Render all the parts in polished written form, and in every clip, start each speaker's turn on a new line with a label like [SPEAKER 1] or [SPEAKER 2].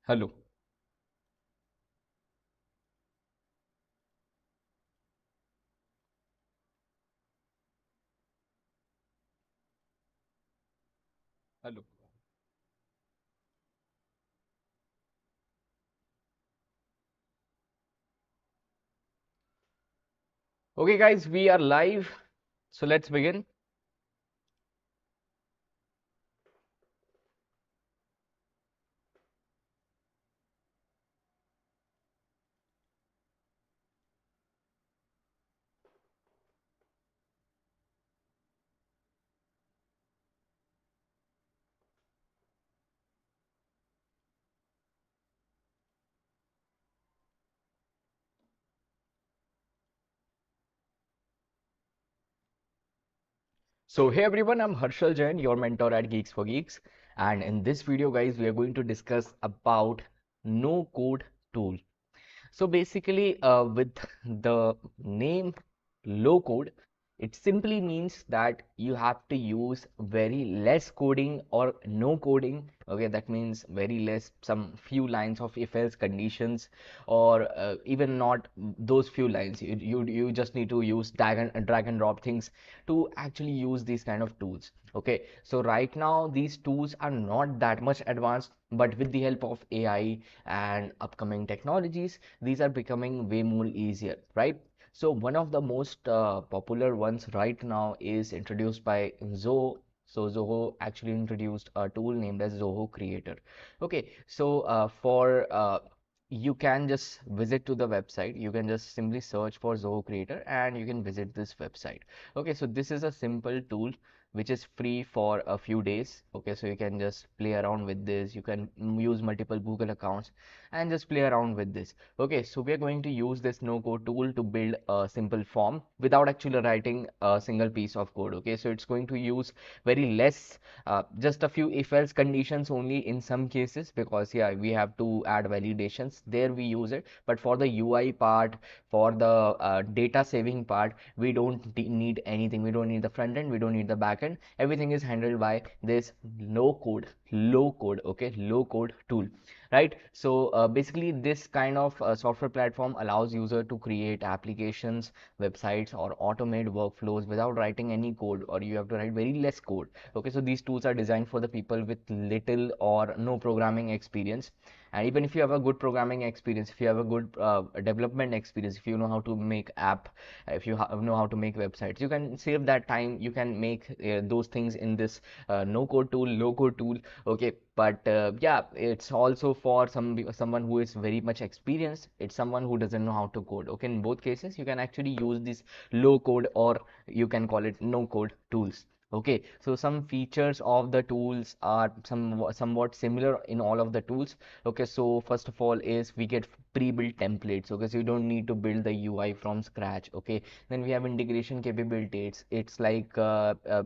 [SPEAKER 1] Hello, hello. Okay, guys, we are live. So let's begin. So, hey everyone, I'm Harshal Jain, your mentor at Geeks for Geeks. And in this video, guys, we are going to discuss about no code tool. So basically, with the name low code, it simply means that you have to use very less coding or no coding. Okay, that means very less, some few lines of if else conditions, or even not those few lines. You just need to use drag and drop things to actually use these kind of tools. Okay, so right now these tools are not that much advanced, but with the help of AI and upcoming technologies, these are becoming way more easier, right? So one of the most popular ones right now is introduced by Zoho. So Zoho actually introduced a tool named as Zoho Creator. Okay, so for you can just visit to the website. You can just simply search for Zoho Creator and you can visit this website. Okay, so this is a simple tool which is free for a few days. Okay, so you can just play around with this. You can use multiple Google accounts and just play around with this. Okay, so we are going to use this no code tool to build a simple form without actually writing a single piece of code. Okay, so it's going to use very less, just a few if else conditions only in some cases, because yeah, we have to add validations there, we use it. But for the UI part, for the data saving part, we don't need anything. We don't need the front end, we don't need the back end. Everything is handled by this low code, okay, low code tool, right? So basically this kind of software platform allows user to create applications, websites, or automate workflows without writing any code, or you have to write very less code. Okay, so these tools are designed for the people with little or no programming experience. And even if you have a good programming experience, if you have a good development experience, if you know how to make app, if you know how to make websites, you can save that time. You can make those things in this no code tool, low code tool. Okay, but yeah, it's also for someone who is very much experienced. It's someone who doesn't know how to code. Okay, in both cases you can actually use this low code, or you can call it no code tools. Okay, so some features of the tools are somewhat similar in all of the tools. Okay, so first of all is we get pre-built templates. Okay, so you don't need to build the UI from scratch. Okay, then we have integration capabilities. It's like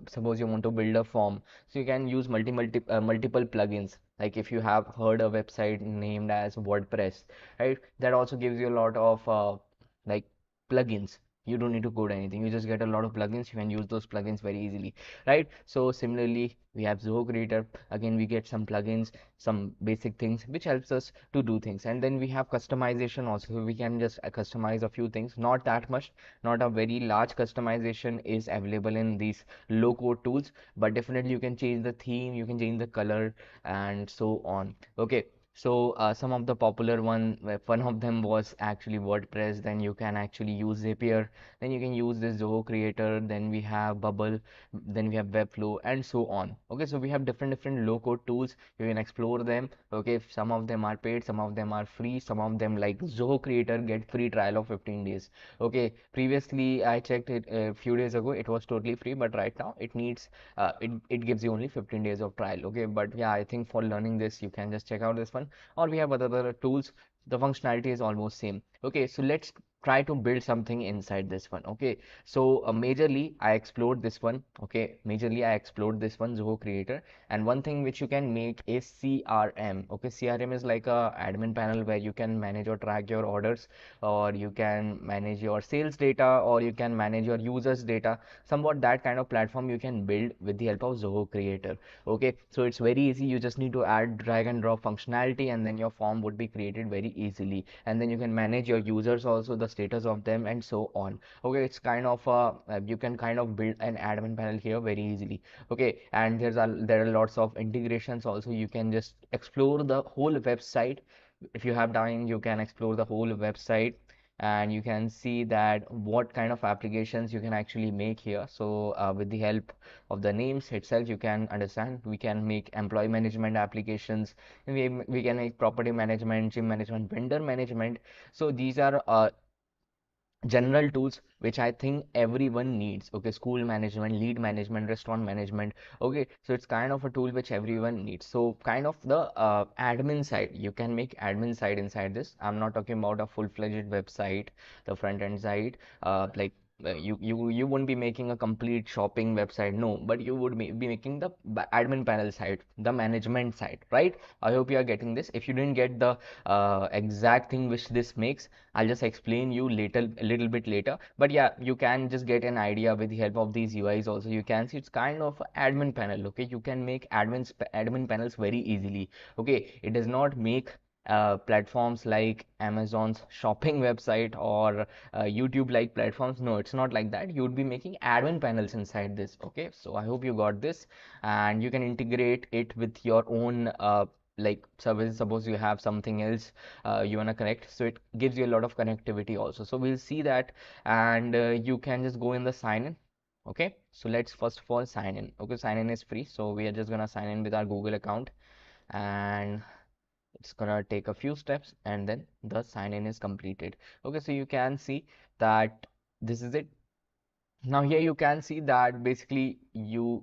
[SPEAKER 1] suppose you want to build a form, so you can use multiple plugins. Like if you have heard a website named as WordPress, right? That also gives you a lot of like plugins. You don't need to code anything. You just get a lot of plugins. You can use those plugins very easily, right? So similarly, we have Zoho Creator. Again, we get some plugins, some basic things which helps us to do things. And then we have customization also. So we can just customize a few things, not that much, not a very large customization is available in these low code tools, but definitely you can change the theme, you can change the color, and so on. Okay, so some of the popular one of them was actually WordPress. Then you can actually use Zapier, then you can use this Zoho Creator, then we have Bubble, then we have Webflow, and so on. Okay, so we have different low code tools. You can explore them. Okay, some of them are paid, some of them are free, some of them like Zoho Creator get free trial of 15 days. Okay, previously I checked it a few days ago, it was totally free, but right now it needs it gives you only 15 days of trial. Okay, but yeah, I think for learning this you can just check out this one, or we have other tools. The functionality is almost same. Okay, so let's try to build something inside this one. Okay, so majorly I explored this one. Okay, majorly I explored this one, Zoho Creator. And one thing which you can make is CRM. Okay, CRM is like a admin panel where you can manage or track your orders, or you can manage your sales data, or you can manage your users data. Somewhat that kind of platform you can build with the help of Zoho Creator. Okay, so it's very easy. You just need to add drag and drop functionality, and then your form would be created very easily. And then you can manage your users also, the status of them, and so on. Okay, it's kind of you can kind of build an admin panel here very easily. Okay, and there are lots of integrations also. You can just explore the whole website. If you have time, you can explore the whole website, and you can see that what kind of applications you can actually make here. So with the help of the names itself, you can understand we can make employee management applications, we can make property management, gym management, vendor management. So these are general tools which I think everyone needs. Okay, school management, lead management, restaurant management. Okay, so it's kind of a tool which everyone needs. So kind of the admin side, you can make admin side inside this. I'm not talking about a full-fledged website, the front end side, you won't be making a complete shopping website, no, but you would be making the admin panel side, the management side, right? I hope you are getting this. If you didn't get the exact thing which this makes, I'll just explain you later, a little bit later. But yeah, you can just get an idea with the help of these UIs also. You can see it's kind of admin panel. Okay, you can make admin panels very easily. Okay, it does not make platforms like Amazon's shopping website or YouTube like platforms. No, it's not like that. You would be making admin panels inside this. Okay, so I hope you got this, and you can integrate it with your own like service. Suppose you have something else you want to connect, so it gives you a lot of connectivity also. So we'll see that, and you can just go in the sign in. Okay, so let's first of all sign in. Okay, sign in is free, so we are just gonna sign in with our Google account, and it's gonna take a few steps, and then the sign in is completed. Okay, so you can see that this is it. Now here you can see that basically you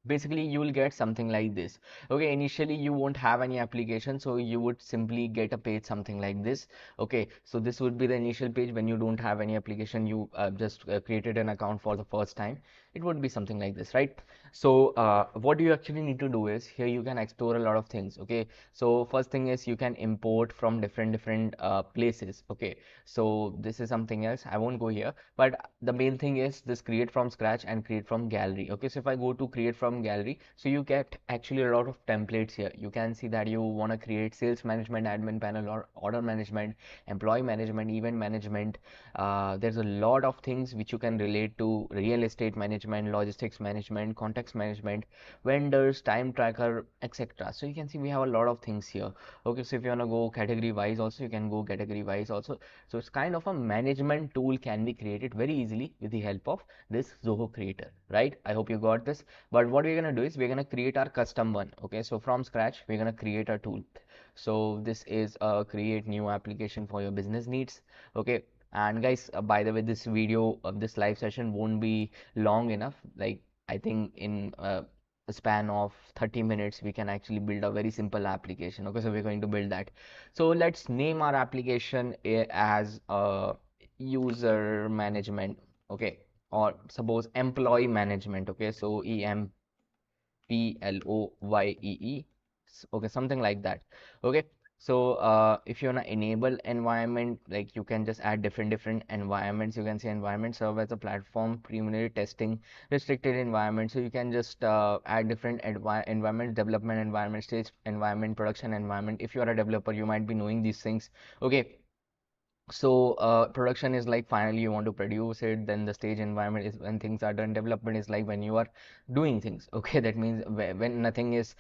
[SPEAKER 1] will get something like this. Okay, initially you won't have any application, so you would simply get a page something like this. Okay, so this would be the initial page when you don't have any application, you just created an account for the first time. It would be something like this, right? So what you actually need to do is, here you can explore a lot of things. Okay, so first thing is you can import from different places. Okay, so this is something else, I won't go here, but the main thing is this create from scratch and create from gallery. Okay, so if I go to create from gallery, so you get actually a lot of templates here. You can see that you want to create sales management, admin panel, or order management, employee management, event management. There's a lot of things which you can relate to: real estate management, logistics management, context management, vendors, time tracker, etc. So you can see we have a lot of things here. Okay, so if you want to go category wise also, you can go category wise also. So it's kind of a management tool can be created very easily with the help of this Zoho Creator, right? I hope you got this. But what we're gonna do is we're gonna create our custom one. Okay, so from scratch we're gonna create a tool. So this is a create new application for your business needs. Okay, and guys, by the way, this video of this live session won't be long enough. Like, I think in a span of 30 minutes we can actually build a very simple application. Okay, so we're going to build that. So let's name our application as user management. Okay, or suppose employee management. Okay, so EMPLOYEE. Okay, something like that. Okay, so if you wanna enable environment, like you can just add different environments. You can say environment serve as a platform, preliminary testing, restricted environment. So you can just add different environment, development environment, stage environment, production environment. If you are a developer, you might be knowing these things. Okay, so production is like finally you want to produce it. Then the stage environment is when things are done. Development is like when you are doing things. Okay, that means when nothing is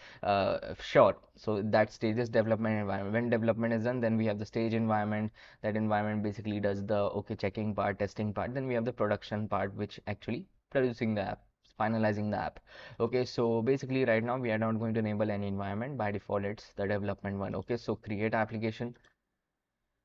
[SPEAKER 1] sure. So that stage is development environment. When development is done, then we have the stage environment. That environment basically does the okay checking part, testing part. Then we have the production part, which actually producing the app, finalizing the app. Okay, so basically right now we are not going to enable any environment. By default it's the development one. Okay, so create application,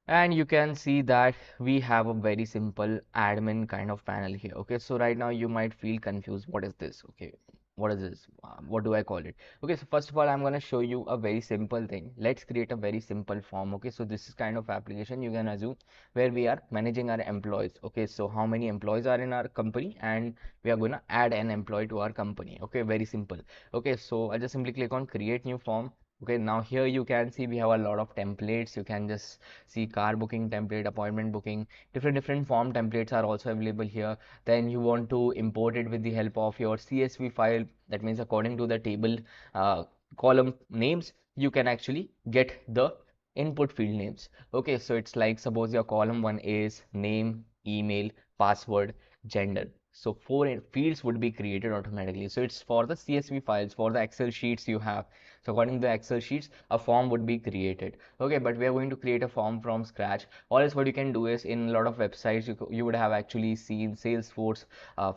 [SPEAKER 1] and you can see that we have a very simple admin kind of panel here. Okay, so right now you might feel confused, what is this? Okay, what is this? What do I call it? Okay, so first of all, I'm going to show you a very simple thing. Let's create a very simple form. Okay, so this is kind of application you can assume where we are managing our employees. Okay, so how many employees are in our company, and we are going to add an employee to our company. Okay, very simple. Okay, so I just simply click on create new form. Okay, now here you can see we have a lot of templates. You can just see car booking template, appointment booking, different form templates are also available here. Then you want to import it with the help of your CSV file. That means according to the table uh, column names, you can actually get the input field names. Okay, so it's like suppose your column one is name, email, password, gender. So four fields would be created automatically. So it's for the CSV files, for the Excel sheets you have. So according to the Excel sheets, a form would be created. Okay, but we are going to create a form from scratch. Or else what you can do is in a lot of websites you would have actually seen Salesforce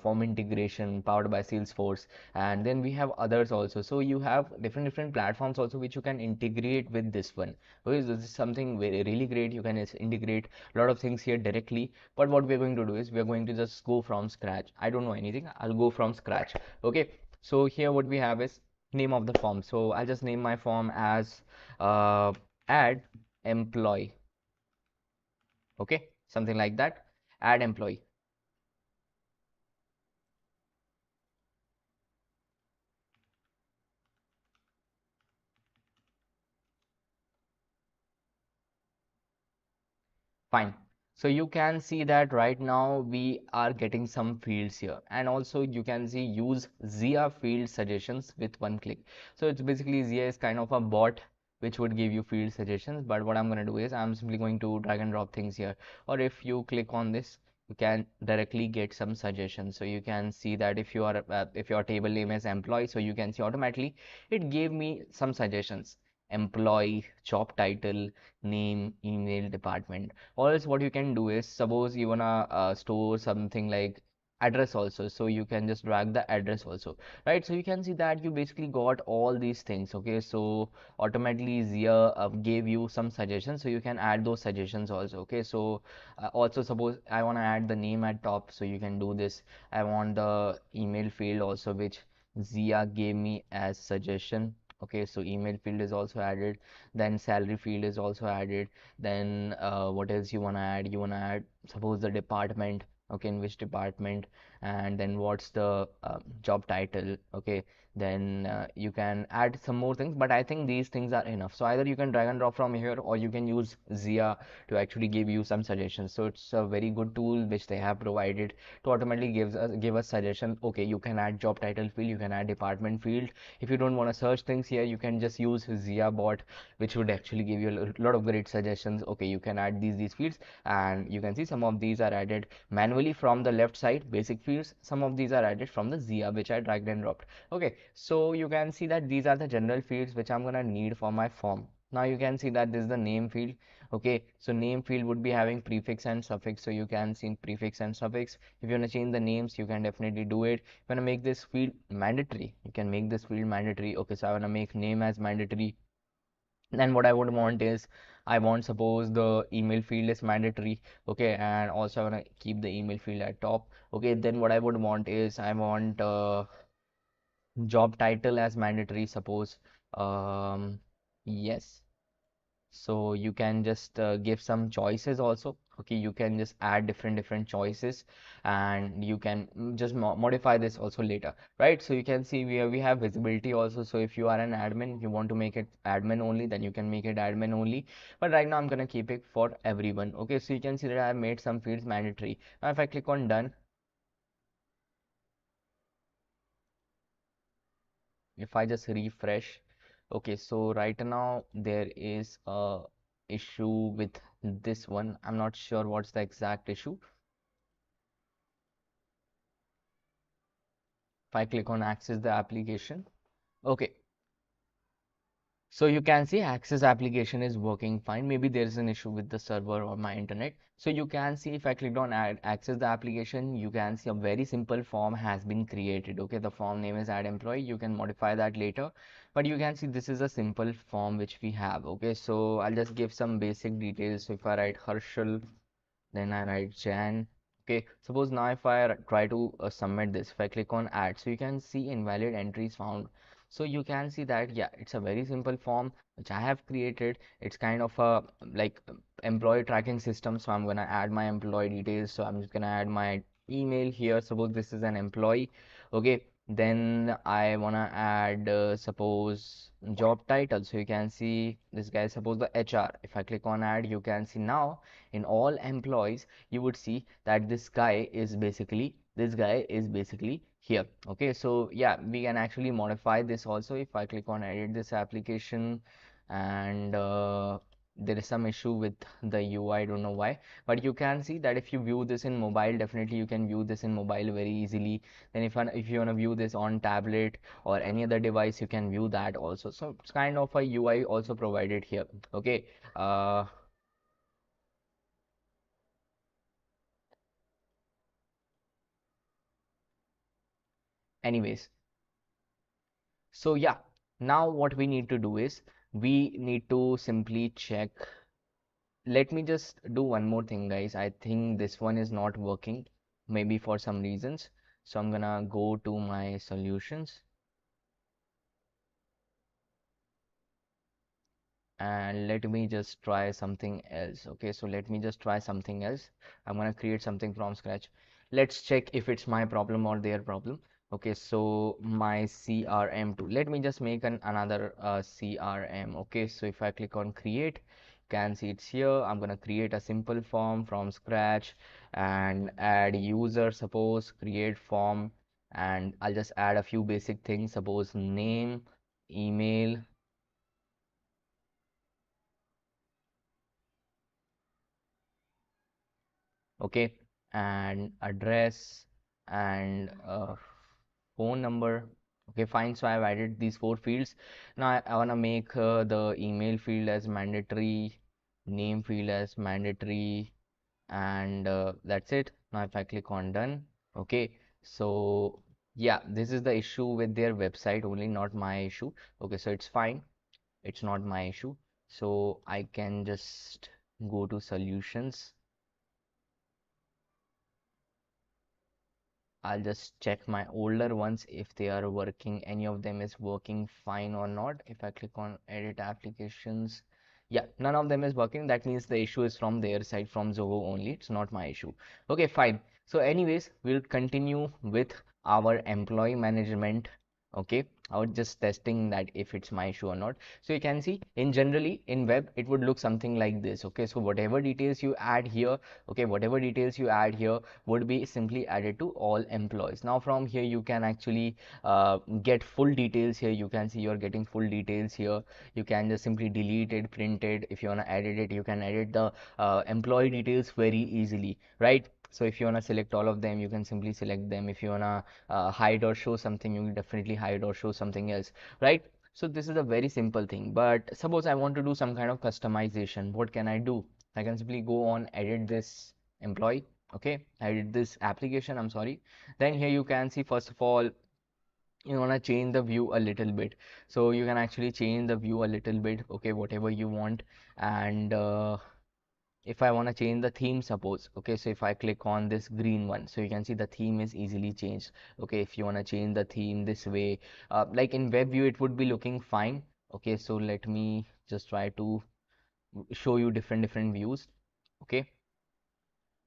[SPEAKER 1] form integration powered by Salesforce, and then we have others also. So you have different platforms also which you can integrate with this one. Okay, so this is something very really great. You can integrate a lot of things here directly. But what we're going to do is we're going to just go from scratch. I don't know anything. I'll go from scratch. Okay, so here what we have is name of the form. So I'll just name my form as uh, add employee. Okay, something like that. Add employee. Fine. So you can see that right now we are getting some fields here, and also you can see use Zia field suggestions with one click. So it's basically Zia is kind of a bot which would give you field suggestions. But what I'm going to do is I'm simply going to drag and drop things here. Or if you click on this, you can directly get some suggestions. So you can see that if your table name is employee, so you can see automatically it gave me some suggestions. Employee, job title, name, email, department. Or else what you can do is suppose you wanna store something like address also, so you can just drag the address also, right? So you can see that you basically got all these things. Okay, so automatically Zia gave you some suggestions, so you can add those suggestions also. Okay, so also suppose I want to add the name at top, so you can do this. I want the email field also, which Zia gave me as suggestion. Okay, so email field is also added, then salary field is also added. Then what else you want to add? You want to add suppose the department. Okay, in which department, and then what's the job title. Okay, then you can add some more things, but I think these things are enough. So either you can drag and drop from here, or you can use Zia to actually give you some suggestions. So it's a very good tool which they have provided to automatically give us suggestion. Okay, you can add job title field, you can add department field. If you don't want to search things here, you can just use Zia bot, which would actually give you a lot of great suggestions. Okay, you can add these fields, and you can see some of these are added manually from the left side, basic fields. Some of these are added from the Zia, which I dragged and dropped. Okay, so you can see that these are the general fields which I'm gonna need for my form. Now you can see that this is the name field. Okay, so name field would be having prefix and suffix, so you can see prefix and suffix. If you want to change the names, you can definitely do it. If you want to make this field mandatory, you can make this field mandatory. Okay, so I want to make name as mandatory. Then what I would want is I want suppose the email field is mandatory. Okay, and also I want to keep the email field at top. Okay, then what I would want is I want job title as mandatory, suppose. Yes, so you can just give some choices also. Okay, you can just add different choices, and you can just modify this also later, right? So you can see we have visibility also. So if you are an admin, you want to make it admin only, then you can make it admin only. But right now I'm gonna keep it for everyone. Okay, so you can see that I have made some fields mandatory. Now if I click on done, if I just refresh, okay, so right now there is a issue with this one. I'm not sure what's the exact issue. If I click on access the application, okay, so you can see access application is working fine. Maybe there is an issue with the server or my internet. So you can see if I clicked on add access the application, you can see a very simple form has been created. Okay, the form name is add employee. You can modify that later, but you can see this is a simple form which we have. Okay, so I'll just give some basic details. So if I write Harshal, then I write Jan, Okay, suppose now if I try to submit this, if I click on add, so you can see invalid entries found. So you can see that, yeah, it's a very simple form which I have created. It's kind of a like employee tracking system. So I'm gonna add my employee details. So I'm just gonna add my email here. Suppose this is an employee. Okay, then I wanna add suppose job title. So you can see this guy, suppose the HR. If I click on add, you can see now in all employees you would see that this guy is basically here. Okay, so yeah, we can actually modify this also. If I click on edit this application, and there is some issue with the UI, I don't know why, but you can see that if you view this in mobile, definitely you can view this in mobile very easily. Then if you want to view this on tablet or any other device, you can view that also. So it's kind of a UI also provided here. Okay, anyways, so yeah, now what we need to do is we need to simply check. Let me just do one more thing, guys. I think this one is not working, maybe for some reasons. So I'm gonna go to my solutions and let me just try something else. Okay, so let me just try something else. I'm gonna create something from scratch. Let's check if it's my problem or their problem. Okay, so my CRM tool. Let me just make another CRM. Okay, so if I click on create, you can see it's here. I'm gonna create a simple form from scratch and add user, suppose create form, and I'll just add a few basic things, suppose name, email, okay, and address, and phone number. Okay, fine. So I've added these four fields. Now I want to make the email field as mandatory, name field as mandatory, and that's it. Now if I click on done, okay, so yeah, this is the issue with their website only, not my issue. Okay, so it's fine, it's not my issue. So I can just go to solutions. I'll just check my older ones if they are working, any of them is working fine or not. If I click on edit applications, yeah, none of them is working. That means the issue is from their side, from Zoho only. It's not my issue. Okay, fine. So anyways, we'll continue with our employee management. Okay, I was just testing that if it's my issue or not. So you can see in generally in web, it would look something like this. Okay, so whatever details you add here, okay, whatever details you add here would be simply added to all employees. Now from here you can actually get full details here. You can see you're getting full details here. You can just simply delete it, print it. If you want to edit it, you can edit the employee details very easily, right? So if you want to select all of them, you can simply select them. If you want to hide or show something, you will definitely hide or show something else, right? So this is a very simple thing. But suppose I want to do some kind of customization, what can I do? I can simply go on edit this employee. Okay, I did this application, I'm sorry. Then here you can see, first of all, you want to change the view a little bit. So you can actually change the view a little bit, okay, whatever you want. And if I want to change the theme, suppose, okay, so if I click on this green one, so you can see the theme is easily changed. Okay, if you want to change the theme this way, like in web view it would be looking fine. Okay, so let me just try to show you different views. Okay,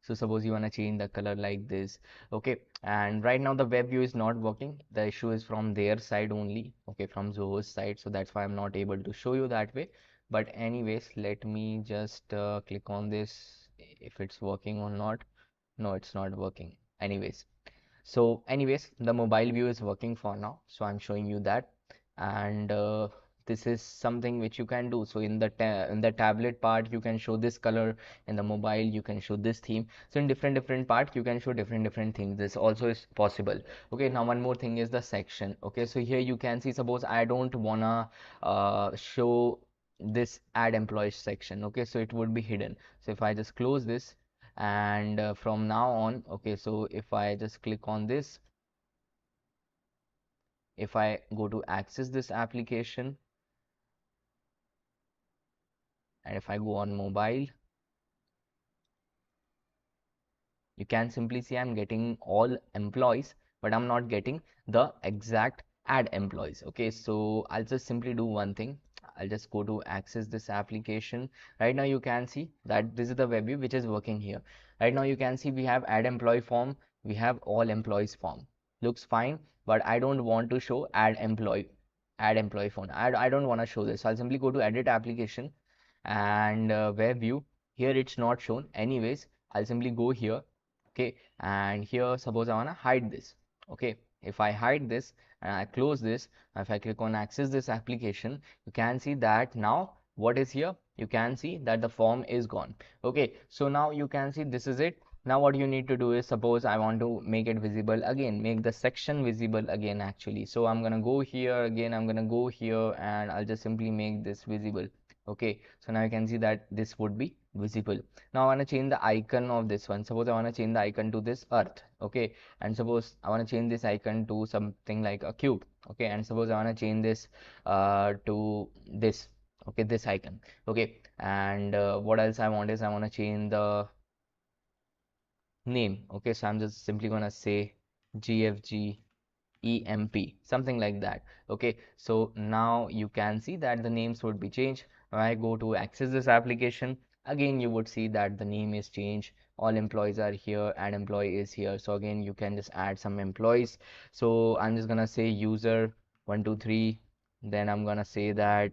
[SPEAKER 1] so suppose you want to change the color like this. Okay, and right now the web view is not working. The issue is from their side only, okay, from Zoho's side. So that's why I'm not able to show you that way. But anyways, let me just click on this if it's working or not. No, it's not working. Anyways, so anyways, the mobile view is working for now, so I'm showing you that. And this is something which you can do. So in the tablet part you can show this color, in the mobile you can show this theme. So in different part you can show different things. This also is possible. Okay, now one more thing is the section. Okay, so here you can see, suppose I don't wanna show this add employees section. Okay, so it would be hidden. So if I just close this, and from now on, okay, so if I just click on this, if I go to access this application, and if I go on mobile, you can simply see I'm getting all employees, but I'm not getting the exact add employees. Okay, so I'll just simply do one thing. I'll just go to access this application. Right now you can see that this is the web view which is working here. Right now you can see we have add employee form, we have all employees form. Looks fine, but I don't want to show add employee phone. I don't want to show this. So I'll simply go to edit application and web view. Here it's not shown. Anyways, I'll simply go here. Okay, and here suppose I want to hide this. Okay, if I hide this and I close this, if I click on access this application, you can see that now what is here? You can see that the form is gone. Okay, so now you can see this is it. Now what you need to do is, suppose I want to make it visible again, make the section visible again actually. So I'm gonna go here again, I'm gonna go here and I'll just simply make this visible. Okay, so now you can see that this would be visible. Now I want to change the icon of this one. Suppose I want to change the icon to this earth. Okay, and suppose I want to change this icon to something like a cube. Okay, and suppose I want to change this to this. Okay, this icon. Okay, and what else I want is I want to change the name. Okay, so I'm just simply gonna say GFG EMP, something like that. Okay, so now you can see that the names would be changed. When I go to access this application, again you would see that the name is changed. All employees are here, add employee is here. So again you can just add some employees. So I'm just gonna say user 123, then I'm gonna say that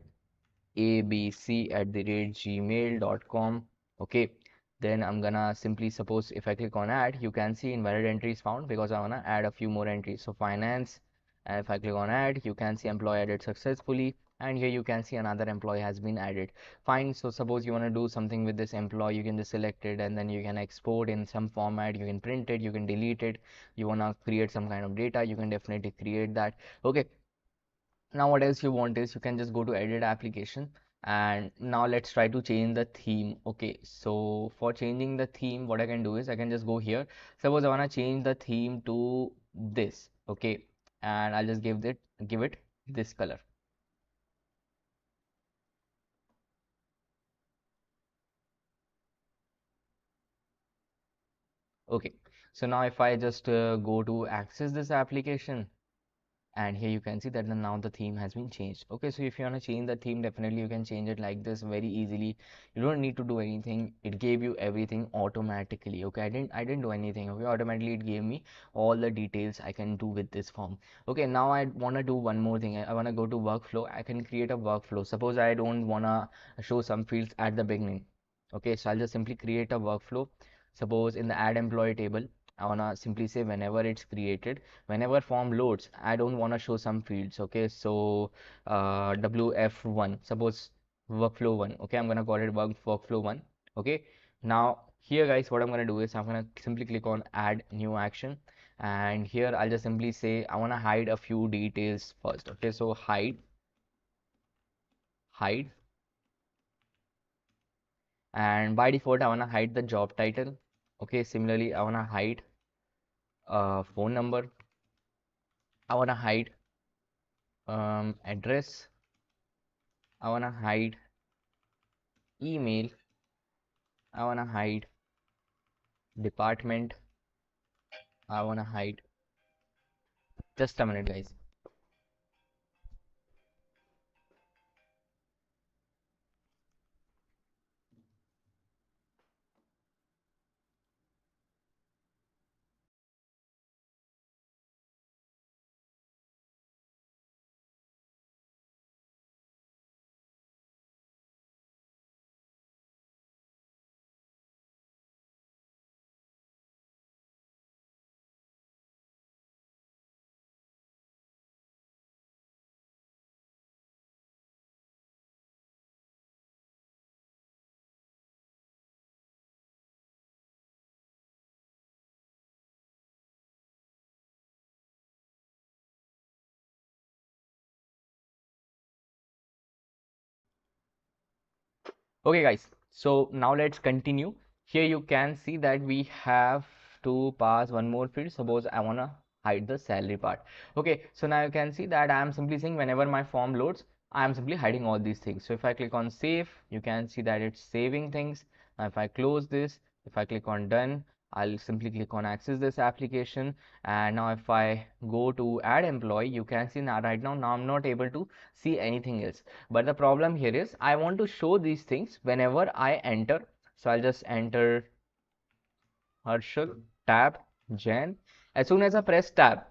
[SPEAKER 1] abc@gmail.com. Okay, then I'm gonna simply, suppose if I click on add, you can see invalid entries found because I wanna add a few more entries. So finance, and if I click on add, you can see employee added successfully, and here you can see another employee has been added. Fine, so suppose you want to do something with this employee, you can just select it and then you can export in some format, you can print it, you can delete it. You want to create some kind of data, you can definitely create that. Okay, now what else you want is you can just go to edit application, and now let's try to change the theme. Okay, so for changing the theme, what I can do is I can just go here. Suppose I want to change the theme to this. Okay, and I'll just give it this color. Okay, so now if I just go to access this application, and here you can see that now the theme has been changed. Okay, so if you want to change the theme, definitely you can change it like this very easily. You don't need to do anything. It gave you everything automatically. Okay, I didn't do anything. Okay, automatically it gave me all the details I can do with this form. Okay, now I want to do one more thing. I want to go to workflow. I can create a workflow. Suppose I don't want to show some fields at the beginning. Okay, so I'll just simply create a workflow. Suppose in the add employee table, I want to simply say whenever it's created, whenever form loads, I don't want to show some fields. Okay, so WF1, suppose workflow 1. Okay, I'm gonna call it workflow 1. Okay, now here guys, what I'm gonna do is I'm gonna simply click on add new action, and here I'll just simply say I want to hide a few details first. Okay, so hide, and by default I want to hide the job title. Okay, similarly I want to hide phone number, I want to hide address, I want to hide email, I want to hide department, I want to hide. Just a minute, guys. Okay, guys. So now let's continue. Here you can see that we have to pass one more field. Suppose I want to hide the salary part. Okay, so now you can see that I am simply saying whenever my form loads, I am simply hiding all these things. So if I click on save, you can see that it's saving things. Now if I close this, if I click on done, I'll simply click on access this application, and now if I go to add employee, you can see now right now I'm not able to see anything else. But the problem here is I want to show these things whenever I enter. So I'll just enter Harshal, tab, Jan. As soon as I press tab,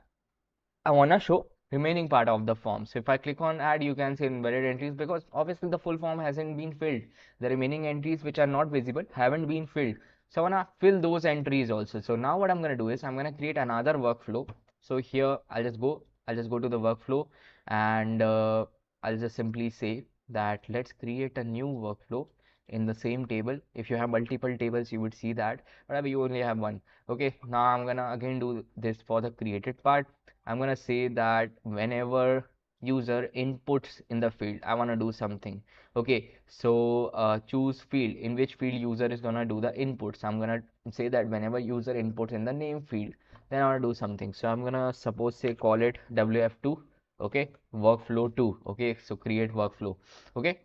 [SPEAKER 1] I want to show remaining part of the form. So if I click on add, you can see invalid entries because obviously the full form hasn't been filled. The remaining entries which are not visible haven't been filled. So I want to fill those entries also. So now what I'm going to do is I'm going to create another workflow. So here I'll just go to the workflow, and I'll just simply say that let's create a new workflow in the same table. If you have multiple tables, you would see that, but you only have one. Okay, now I'm gonna again do this for the created part. I'm gonna say that whenever user inputs in the field, I want to do something. Okay, so choose field, in which field user is gonna do the inputs. I'm gonna say that whenever user inputs in the name field, then I want to do something. So I'm gonna suppose say call it WF2. Okay, workflow 2. Okay, so create workflow. Okay,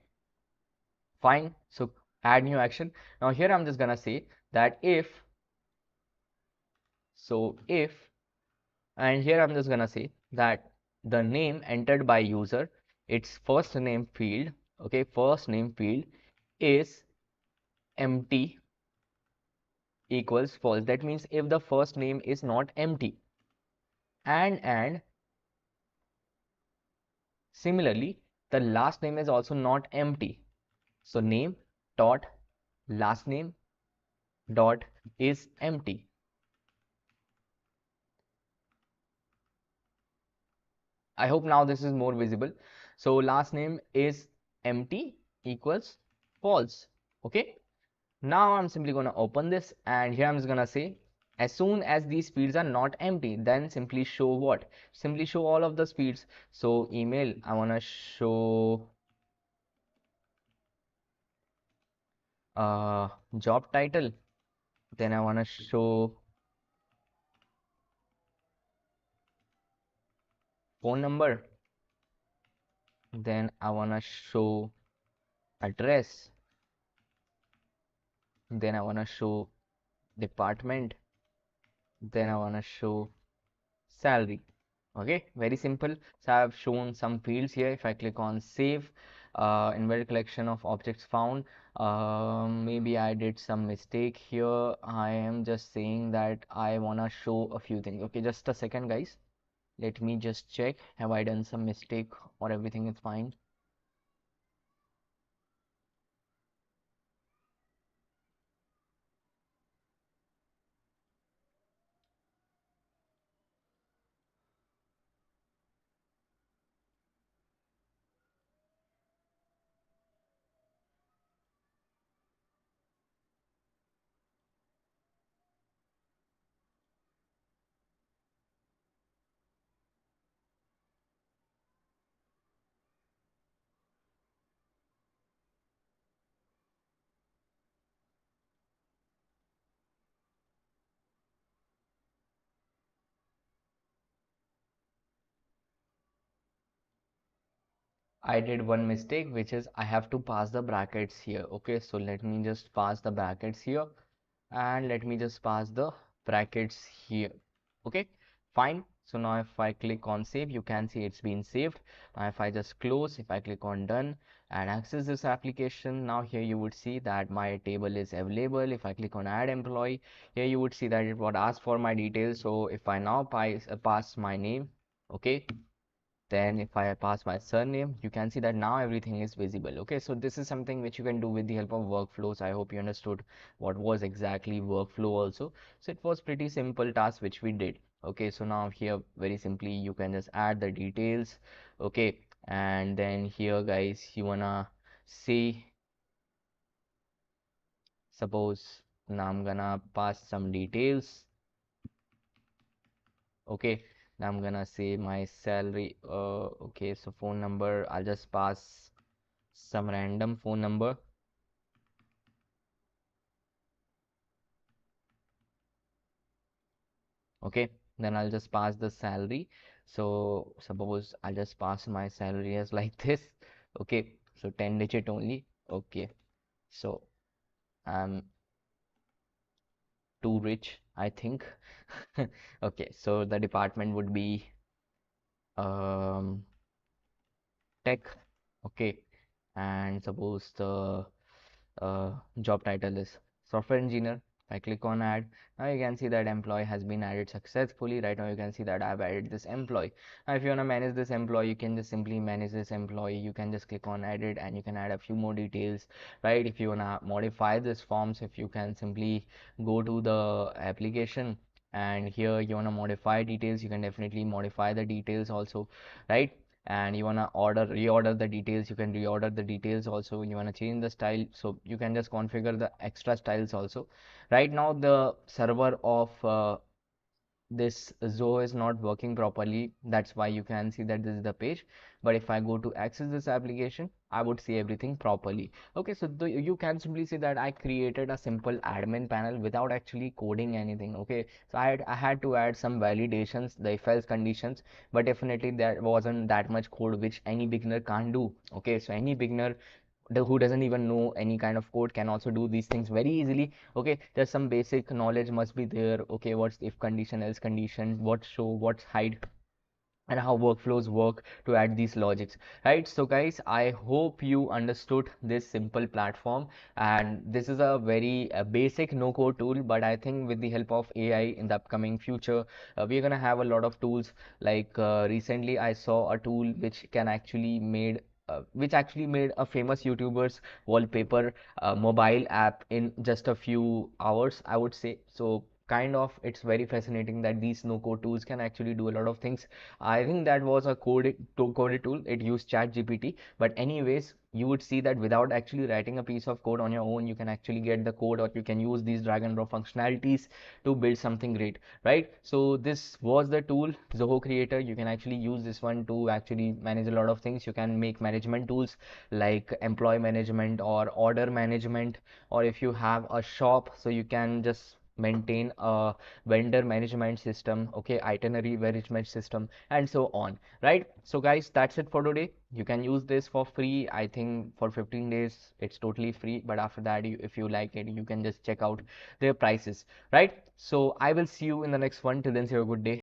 [SPEAKER 1] fine. So add new action. Now here I'm just gonna say that if, and here I'm just gonna say that the name entered by user, its first name field, okay, first name field is empty equals false. That means if the first name is not empty, and similarly the last name is also not empty. So name dot last name dot is empty. I hope now this is more visible. So last name is empty equals false. Okay, now I'm simply going to open this, and here I'm just going to say as soon as these fields are not empty, then simply show what? Simply show all of the fields. So email, I want to show job title, then I want to show phone number, then I want to show address, then I want to show department, then I want to show salary. Okay, very simple. So I have shown some fields here. If I click on save, invalid collection of objects found, maybe I did some mistake here. I am just saying that I wanna show a few things. Okay, just a second guys, let me just check, have I done some mistake or everything is fine? I did one mistake, which is I have to pass the brackets here. Okay, so let me just pass the brackets here, and let me just pass the brackets here. Okay, fine. So now if I click on save, you can see it's been saved. Now if I just close, if I click on done and access this application, now here you would see that my table is available. If I click on add employee, here you would see that it would ask for my details. So if I now pass my name, okay, then if I pass my surname, you can see that now everything is visible. Okay, so this is something which you can do with the help of workflows. I hope you understood what was exactly workflow also. So it was pretty simple task which we did. Okay, so now here very simply you can just add the details. Okay, and then here guys you wanna see, suppose now I'm gonna pass some details. Okay, now I'm gonna say my salary. Okay, so phone number, I'll just pass some random phone number. Okay, then I'll just pass the salary. So suppose I'll just pass my salary as like this. Okay, so 10 digit only. Okay, so I'm too rich, I think. Okay, so the department would be um, tech. Okay, and suppose the job title is software engineer. If I click on add, now you can see that employee has been added successfully. Right now you can see that I've added this employee. Now if you want to manage this employee, you can just simply manage this employee. You can just click on edit and you can add a few more details, right? If you want to modify this forms, if you can simply go to the application and here you want to modify details, you can definitely modify the details also, right? And you want to reorder the details, you can reorder the details also. You want to change the style, so you can just configure the extra styles also. Right now the server of this Zoho is not working properly, that's why you can see that this is the page. But if I go to access this application, I would see everything properly. Okay, so you can simply see that I created a simple admin panel without actually coding anything. Okay, so I had to add some validations, the if else conditions, but definitely there wasn't that much code which any beginner can't do. Okay, so any beginner who doesn't even know any kind of code can also do these things very easily. Okay, there's some basic knowledge must be there. Okay, what's if condition, else condition, what show, what's hide, and how workflows work to add these logics, right? So guys, I hope you understood this simple platform, and this is a very basic no code tool, but I think with the help of AI in the upcoming future, we're gonna have a lot of tools. Like recently I saw a tool which actually made a famous YouTuber's wallpaper mobile app in just a few hours, I would say. So kind of it's very fascinating that these no code tools can actually do a lot of things. I think that was a coded tool. It used Chat GPT. But anyways, you would see that without actually writing a piece of code on your own, you can actually get the code, or you can use these drag and drop functionalities to build something great, right? So this was the tool, Zoho Creator. You can actually use this one to actually manage a lot of things. You can make management tools like employee management or order management, or if you have a shop, so you can just maintain a vendor management system, okay, itinerary management system, and so on, right? So guys, that's it for today. You can use this for free. I think for 15 days it's totally free, but after that, if you like it, you can just check out their prices, right? So I will see you in the next one. Till then, say a good day.